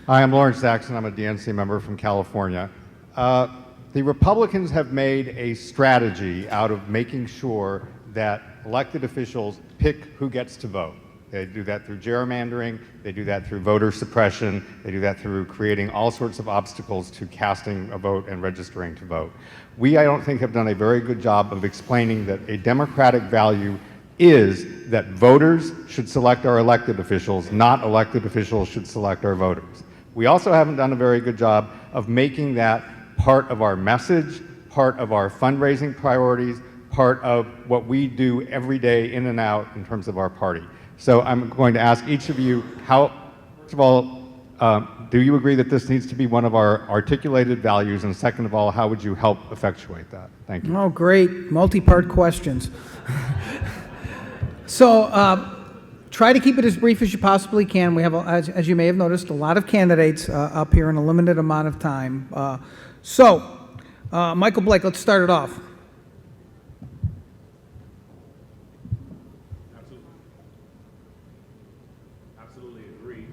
Hi, I'm Lawrence Saxon. I'm a DNC member from California. The Republicans have made a strategy out of making sure that elected officials pick who gets to vote. They do that through gerrymandering, they do that through voter suppression, they do that through creating all sorts of obstacles to casting a vote and registering to vote. We, I don't think, have done a very good job of explaining that a democratic value is that voters should select our elected officials, not elected officials should select our voters. We also haven't done a very good job of making that part of our message, part of our fundraising priorities, part of what we do every day in and out in terms of our party. So I'm going to ask each of you, first of all, do you agree that this needs to be one of our articulated values? And second of all, how would you help effectuate that? Thank you. Oh, great. Multi-part questions. So try to keep it as brief as you possibly can. We have, as you may have noticed, a lot of candidates up here in a limited amount of time. Michael Blake, let's start it off. Absolutely agree.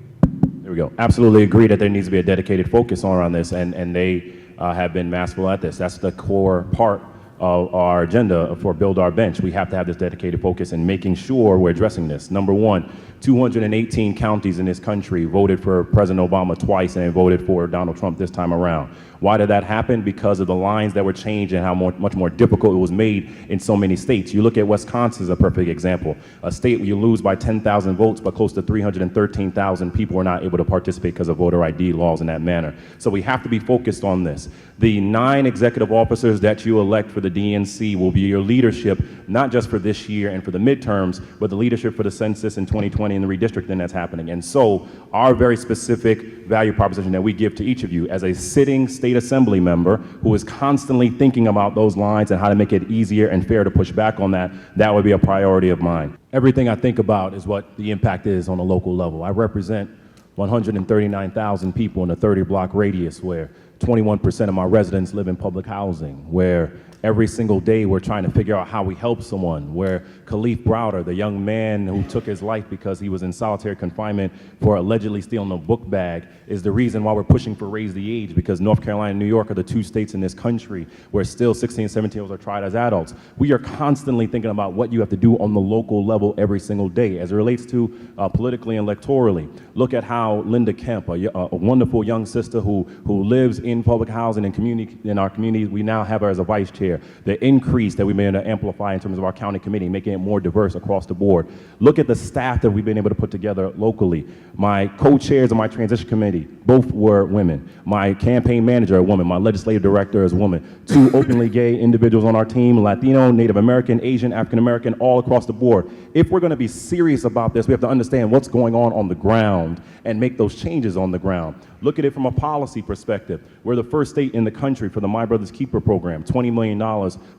There we go. Absolutely agree that there needs to be a dedicated focus on this, and they have been masterful at this. That's the core part of our agenda for Build Our Bench. We have to have this dedicated focus in making sure we're addressing this. Number one, 218 counties in this country voted for President Obama twice and voted for Donald Trump this time around. Why did that happen? Because of the lines that were changed and how much more difficult it was made in so many states. You look at Wisconsin as a perfect example. A state where you lose by 10,000 votes, but close to 313,000 people were not able to participate because of voter ID laws in that manner. So we have to be focused on this. The 9 executive officers that you elect for the DNC will be your leadership, not just for this year and for the midterms, but the leadership for the census in 2020 and the redistricting that's happening. And so our very specific value proposition that we give to each of you as a sitting state assembly member who is constantly thinking about those lines and how to make it easier and fair to push back on that, that would be a priority of mine. Everything I think about is what the impact is on a local level. I represent 139,000 people in a 30-block radius where 21% of my residents live in public housing, where every single day we're trying to figure out how we help someone, where Khalif Browder, the young man who took his life because he was in solitary confinement for allegedly stealing a book bag, is the reason why we're pushing for raise the age, because North Carolina and New York are the 2 states in this country where still 16 and 17-year-olds are tried as adults. We are constantly thinking about what you have to do on the local level every single day as it relates to politically and electorally. Look at how Linda Kemp, a wonderful young sister who lives in public housing and in our community, we now have her as a vice chair. The increase that we've been able to amplify in terms of our county committee, making it more diverse across the board. Look at the staff that we've been able to put together locally. My co-chairs of my transition committee, both were women. My campaign manager, a woman. My legislative director is a woman. 2 openly gay individuals on our team, Latino, Native American, Asian, African American, all across the board. If we're going to be serious about this, we have to understand what's going on the ground and make those changes on the ground. Look at it from a policy perspective. We're the first state in the country for the My Brother's Keeper program, $20 million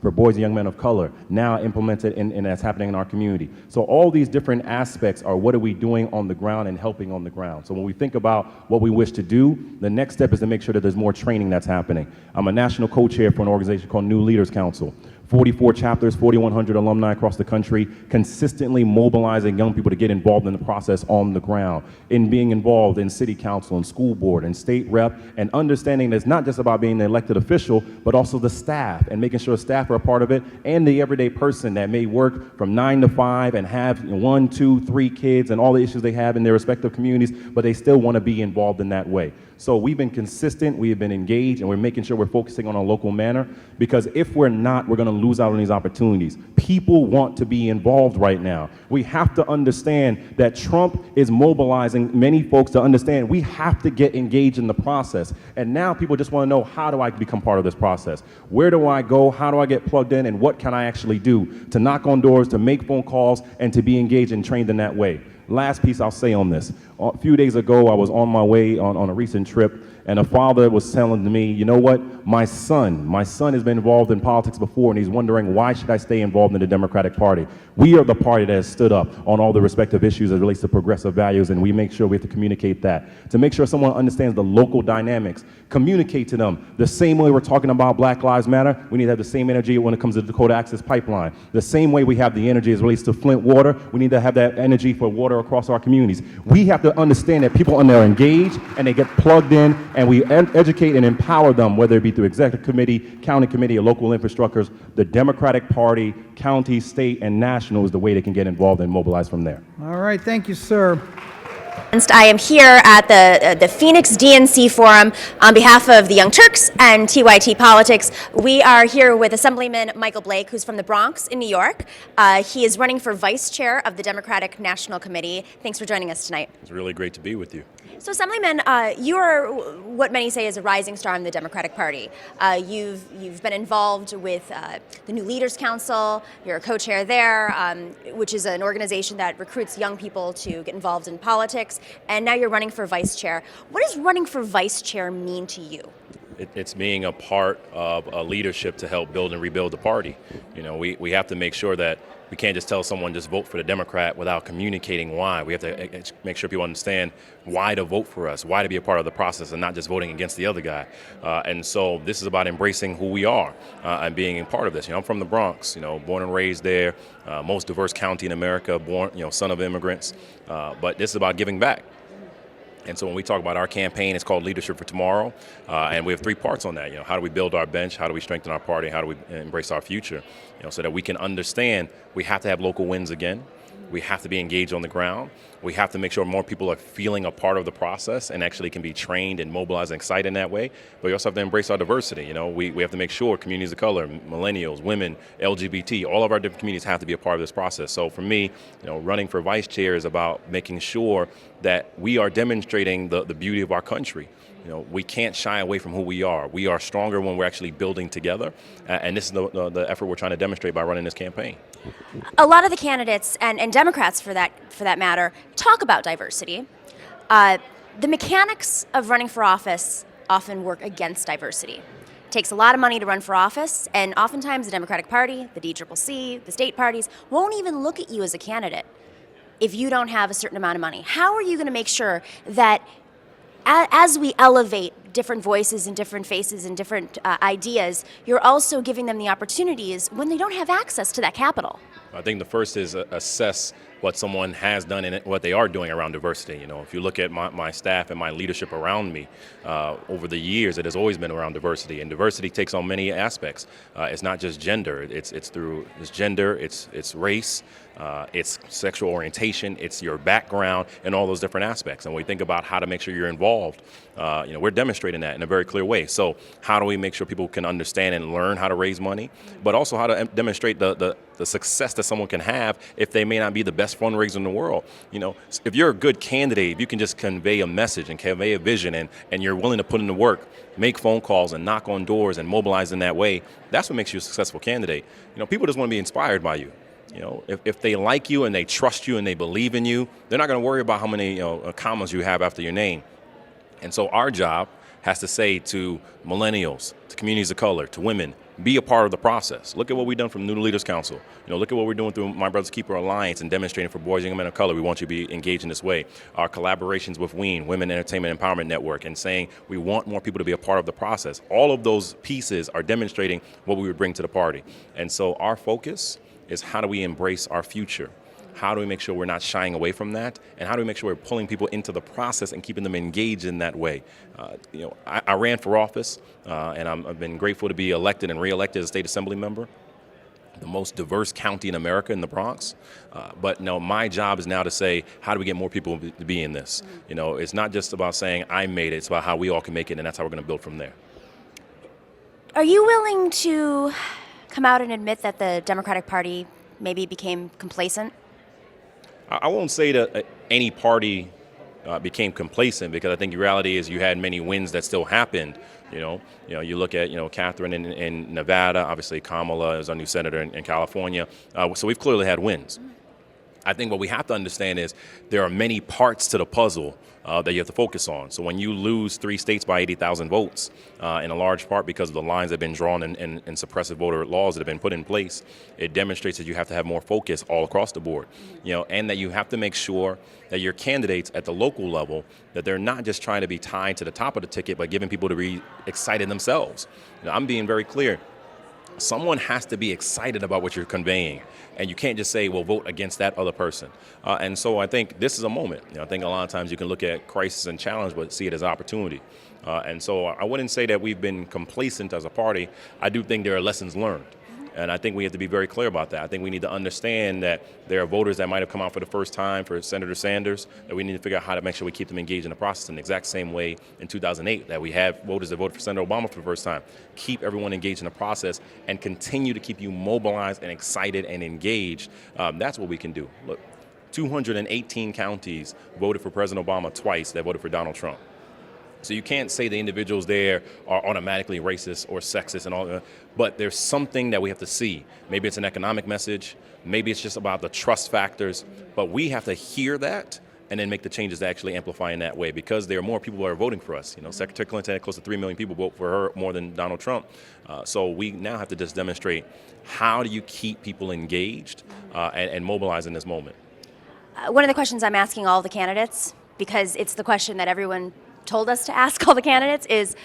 for boys and young men of color, now implemented and that's happening in our community. So all these different aspects are what are we doing on the ground and helping on the ground. So when we think about what we wish to do, the next step is to make sure that there's more training that's happening. I'm a national co-chair for an organization called New Leaders Council. 44 chapters, 4,100 alumni across the country, consistently mobilizing young people to get involved in the process on the ground, in being involved in city council and school board and state rep, and understanding that it's not just about being the elected official, but also the staff and making sure staff are a part of it, and the everyday person that may work from 9 to 5 and have 1, 2, 3 kids and all the issues they have in their respective communities, but they still want to be involved in that way. So we've been consistent, we have been engaged, and we're making sure we're focusing on a local manner, because if we're not, we're going to lose out on these opportunities. People want to be involved right now. We have to understand that Trump is mobilizing many folks to understand we have to get engaged in the process. And now people just want to know, how do I become part of this process? Where do I go? How do I get plugged in? And what can I actually do to knock on doors, to make phone calls, and to be engaged and trained in that way? Last piece I'll say on this. A few days ago, I was on my way on a recent trip, And a father was telling me, you know what, my son has been involved in politics before, and he's wondering, why should I stay involved in the Democratic Party? We are the party that has stood up on all the respective issues as it relates to progressive values, and we make sure we have to communicate that. To make sure someone understands the local dynamics, communicate to them. The same way we're talking about Black Lives Matter, we need to have the same energy when it comes to the Dakota Access Pipeline. The same way we have the energy as it relates to Flint water, we need to have that energy for water across our communities. We have to understand that people are engaged and they get plugged in, and we educate and empower them, whether it be through executive committee, county committee, or local infrastructures. The Democratic Party, county, state, and national is the way they can get involved and mobilize from there. All right, thank you, sir. I am here at the Phoenix DNC Forum on behalf of the Young Turks and TYT Politics. We are here with Assemblyman Michael Blake, who's from the Bronx in New York. He is running for vice chair of the Democratic National Committee. Thanks for joining us tonight. It's really great to be with you. So, Assemblyman, you are what many say is a rising star in the Democratic Party. You've been involved with the New Leaders Council. You're a co-chair there, which is an organization that recruits young people to get involved in politics. And now you're running for vice chair. What does running for vice chair mean to you? It's being a part of a leadership to help build and rebuild the party. You know, we have to make sure that we can't just tell someone just vote for the Democrat without communicating why. We have to make sure people understand why to vote for us, why to be a part of the process, and not just voting against the other guy. And so this is about embracing who we are and being a part of this. You know, I'm from the Bronx, born and raised there, most diverse county in America, born, son of immigrants. But this is about giving back. And so when we talk about our campaign, it's called Leadership for Tomorrow, and we have 3 parts on that. How do we build our bench? How do we strengthen our party? How do we embrace our future? So that we can understand we have to have local wins again. We have to be engaged on the ground. We have to make sure more people are feeling a part of the process and actually can be trained and mobilized and excited in that way. But we also have to embrace our diversity. We have to make sure communities of color, millennials, women, LGBT, all of our different communities have to be a part of this process. So for me, running for vice chair is about making sure that we are demonstrating the beauty of our country. We can't shy away from who we are. We are stronger when we're actually building together, and this is the effort we're trying to demonstrate by running this campaign. A lot of the candidates and Democrats, for that matter, talk about diversity. The mechanics of running for office often work against diversity. It takes a lot of money to run for office, and oftentimes the Democratic Party, the DCCC, the state parties won't even look at you as a candidate if you don't have a certain amount of money. How are you going to make sure that as we elevate different voices and different faces and different ideas, you're also giving them the opportunities when they don't have access to that capital? I think the first is assess what someone has done and what they are doing around diversity. If you look at my staff and my leadership around me, over the years, it has always been around diversity, and diversity takes on many aspects. It's not just gender. It's gender, it's race, it's sexual orientation, it's your background, and all those different aspects. And when we think about how to make sure you're involved, we're demonstrating that in a very clear way. So how do we make sure people can understand and learn how to raise money, but also how to demonstrate the success that someone can have if they may not be the best fundraiser in the world? If you're a good candidate, if you can just convey a message and convey a vision, and you're willing to put in the work, make phone calls and knock on doors and mobilize in that way, that's what makes you a successful candidate. People just want to be inspired by you. If they like you and they trust you and they believe in you, they're not going to worry about how many commas you have after your name. And so our job has to say to millennials, to communities of color, to women, be a part of the process. Look at what we've done from New Leaders Council. Look at what we're doing through My Brother's Keeper Alliance and demonstrating for boys and young men of color. We want you to be engaged in this way. Our collaborations with WEEN, Women Entertainment Empowerment Network, and saying we want more people to be a part of the process. All of those pieces are demonstrating what we would bring to the party. And so our focus is how do we embrace our future? How do we make sure we're not shying away from that? And how do we make sure we're pulling people into the process and keeping them engaged in that way? I ran for office, and I've been grateful to be elected and reelected as a state assembly member, the most diverse county in America in the Bronx. But my job is now to say, how do we get more people to be in this? It's not just about saying I made it, it's about how we all can make it, and that's how we're going to build from there. Are you willing to come out and admit that the Democratic Party maybe became complacent? I won't say that any party became complacent, because I think the reality is you had many wins that still happened. You look at Catherine in Nevada, obviously Kamala is our new senator in California. So we've clearly had wins. I think what we have to understand is there are many parts to the puzzle that you have to focus on. So when you lose 3 states by 80,000 votes, in a large part because of the lines that have been drawn and suppressive voter laws that have been put in place, it demonstrates that you have to have more focus all across the board, and that you have to make sure that your candidates at the local level, that they're not just trying to be tied to the top of the ticket, but giving people to be excited themselves. I'm being very clear. Someone has to be excited about what you're conveying, and you can't just say, well, vote against that other person. And so I think this is a moment. I think a lot of times you can look at crisis and challenge, but see it as opportunity. And so I wouldn't say that we've been complacent as a party. I do think there are lessons learned. And I think we have to be very clear about that. I think we need to understand that there are voters that might have come out for the first time for Senator Sanders, that we need to figure out how to make sure we keep them engaged in the process in the exact same way in 2008, that we have voters that voted for Senator Obama for the first time. Keep everyone engaged in the process and continue to keep you mobilized and excited and engaged. That's what we can do. Look, 218 counties voted for President Obama twice that voted for Donald Trump. So you can't say the individuals there are automatically racist or sexist and all that, but there's something that we have to see. Maybe it's an economic message, maybe it's just about the trust factors, but we have to hear that and then make the changes to actually amplify in that way, because there are more people who are voting for us. Secretary Clinton had close to 3 million people vote for her, more than Donald Trump. So we now have to just demonstrate, how do you keep people engaged and mobilize in this moment? One of the questions I'm asking all the candidates, because it's the question that everyone told us to ask all the candidates, is,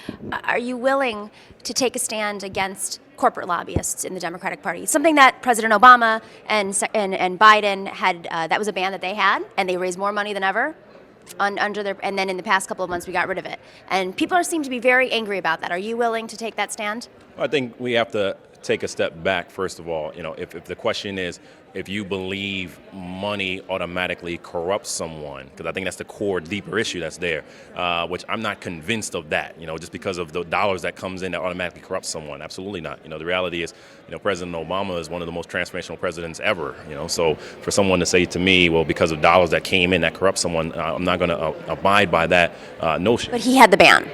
are you willing to take a stand against corporate lobbyists in the Democratic Party? Something that President Obama and Biden had, that was a ban that they had, and they raised more money than ever under their, and then in the past couple of months we got rid of it. And people seem to be very angry about that. Are you willing to take that stand? I think we have to take a step back, first of all. If the question is, if you believe money automatically corrupts someone, because I think that's the core, deeper issue that's there, which I'm not convinced of that, just because of the dollars that comes in that automatically corrupts someone. Absolutely not. The reality is, President Obama is one of the most transformational presidents ever, so for someone to say to me, well, because of dollars that came in that corrupt someone, I'm not going to abide by that notion. But he had the ban.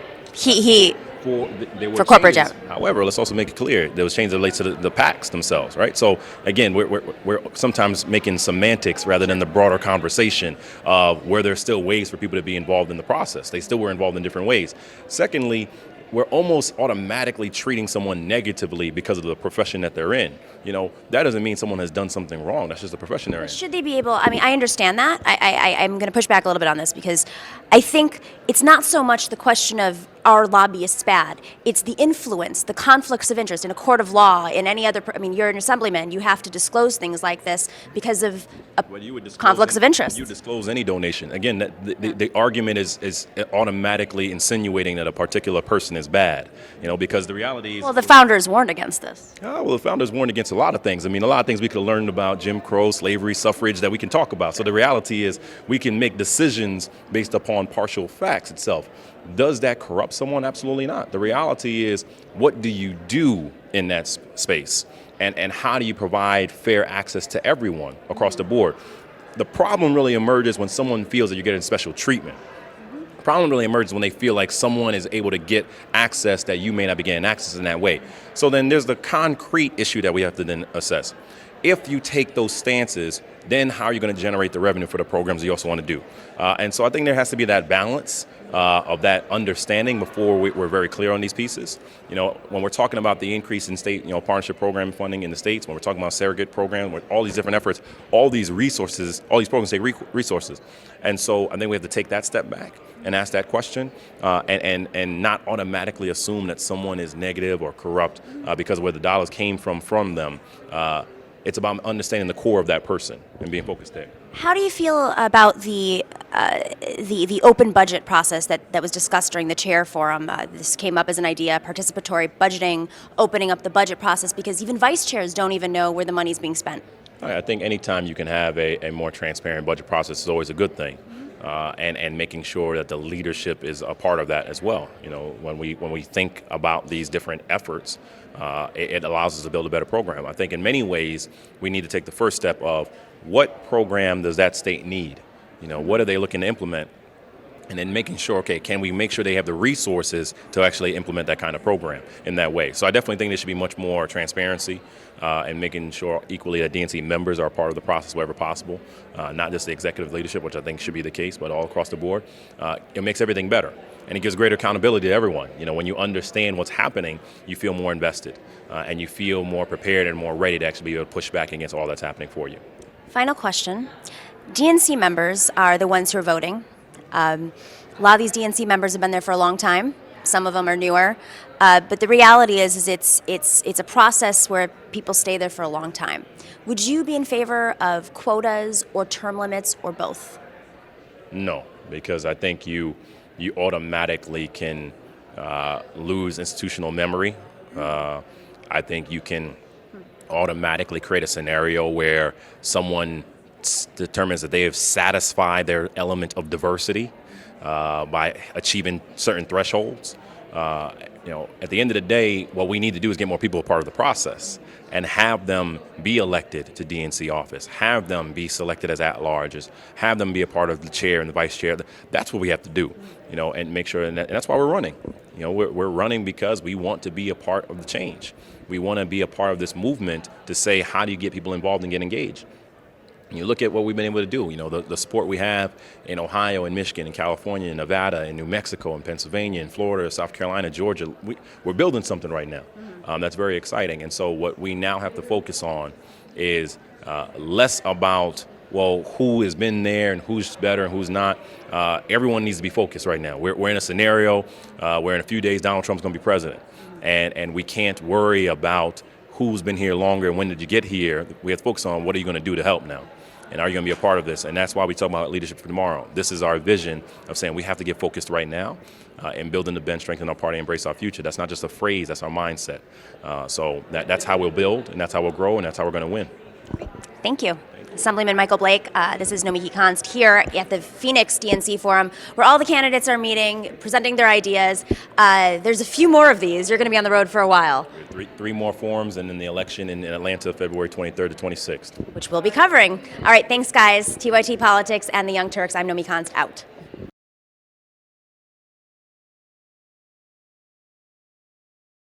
For corporate changes. However, let's also make it clear, there was changes that relate to the PACs themselves, right? So again, we're sometimes making semantics rather than the broader conversation of where there's still ways for people to be involved in the process. They still were involved in different ways. Secondly, we're almost automatically treating someone negatively because of the profession that they're in. That doesn't mean someone has done something wrong. That's just the profession they're in. Should they be able, I understand that. I'm going to push back a little bit on this, because I think it's not so much the question of, are lobbyists bad? It's the influence, the conflicts of interest in a court of law, in any other, you're an assemblyman, you have to disclose things like this because of conflicts of interest. You disclose any donation. Again, the argument is automatically insinuating that a particular person is bad, because the reality is... Well, the founders warned against this. Well, the founders warned against a lot of things. A lot of things we could have learned about Jim Crow, slavery, suffrage, that we can talk about. So the reality is we can make decisions based upon partial facts itself. Does that corrupt someone? Absolutely not. The reality is, what do you do in that space? And how do you provide fair access to everyone across the board? The problem really emerges when someone feels that you're getting special treatment. The problem really emerges when they feel like someone is able to get access that you may not be getting access in that way. So then there's the concrete issue that we have to then assess. If you take those stances, then how are you going to generate the revenue for the programs you also want to do? And so I think there has to be that balance of that understanding before we're very clear on these pieces. When we're talking about the increase in state, partnership program funding in the states, when we're talking about surrogate program, with all these different efforts, all these resources, all these programs take resources. And so I think we have to take that step back and ask that question, and not automatically assume that someone is negative or corrupt because of where the dollars came from them. It's about understanding the core of that person and being focused there. How do you feel about the open budget process that was discussed during the chair forum? This came up as an idea, participatory budgeting, opening up the budget process, because even vice chairs don't even know where the money's being spent. I think anytime you can have a more transparent budget process is always a good thing. And making sure that the leadership is a part of that as well. When we think about these different efforts, it allows us to build a better program. I think in many ways we need to take the first step of, what program does that state need? What are they looking to implement? and then making sure, okay, can we make sure they have the resources to actually implement that kind of program in that way? So I definitely think there should be much more transparency and making sure equally that DNC members are part of the process wherever possible, not just the executive leadership, which I think should be the case, but all across the board. It makes everything better, and it gives greater accountability to everyone. You know, when you understand what's happening, you feel more invested, and you feel more prepared and more ready to actually be able to push back against all that's happening for you. Final question. DNC members are the ones who are voting. A lot of these DNC members have been there for a long time. Some of them are newer. But the reality is it's a process where people stay there for a long time. Would you be in favor of quotas or term limits or both? No, because I think you automatically can lose institutional memory. I think you can automatically create a scenario where someone determines that they have satisfied their element of diversity by achieving certain thresholds. You know, at the end of the day, what we need to do is get more people a part of the process and have them be elected to DNC office, have them be selected as at-larges, have them be a part of the chair and the vice chair. That's what we have to do, you know, and make sure, and that's why we're running. You know, we're running because we want to be a part of the change. We want to be a part of this movement to say, how do you get people involved and get engaged? You look at what we've been able to do, you know, the support we have in Ohio and Michigan and California and Nevada and New Mexico and Pennsylvania and Florida, South Carolina, Georgia. We're building something right now that's very exciting. And so what we now have to focus on is less about, well, who has been there and who's better and who's not. Everyone needs to be focused right now. We're in a scenario where in a few days Donald Trump's going to be president. And we can't worry about who's been here longer and when did you get here. We have to focus on what are you going to do to help now. And are you going to be a part of this? And that's why we talk about leadership for tomorrow. This is our vision of saying we have to get focused right now and building the bench, strengthen our party, embrace our future. That's not just a phrase, that's our mindset. So that's how we'll build, and that's how we'll grow, and that's how we're going to win. Thank you. Assemblyman Michael Blake, this is Nomiki Konst here at the Phoenix DNC Forum, where all the candidates are meeting, presenting their ideas. There's a few more of these. You're going to be on the road for a while. Three more forums, and then the election in Atlanta, February 23rd to 26th. Which we'll be covering. All right, thanks, guys. TYT Politics and the Young Turks. I'm Nomiki Konst, out.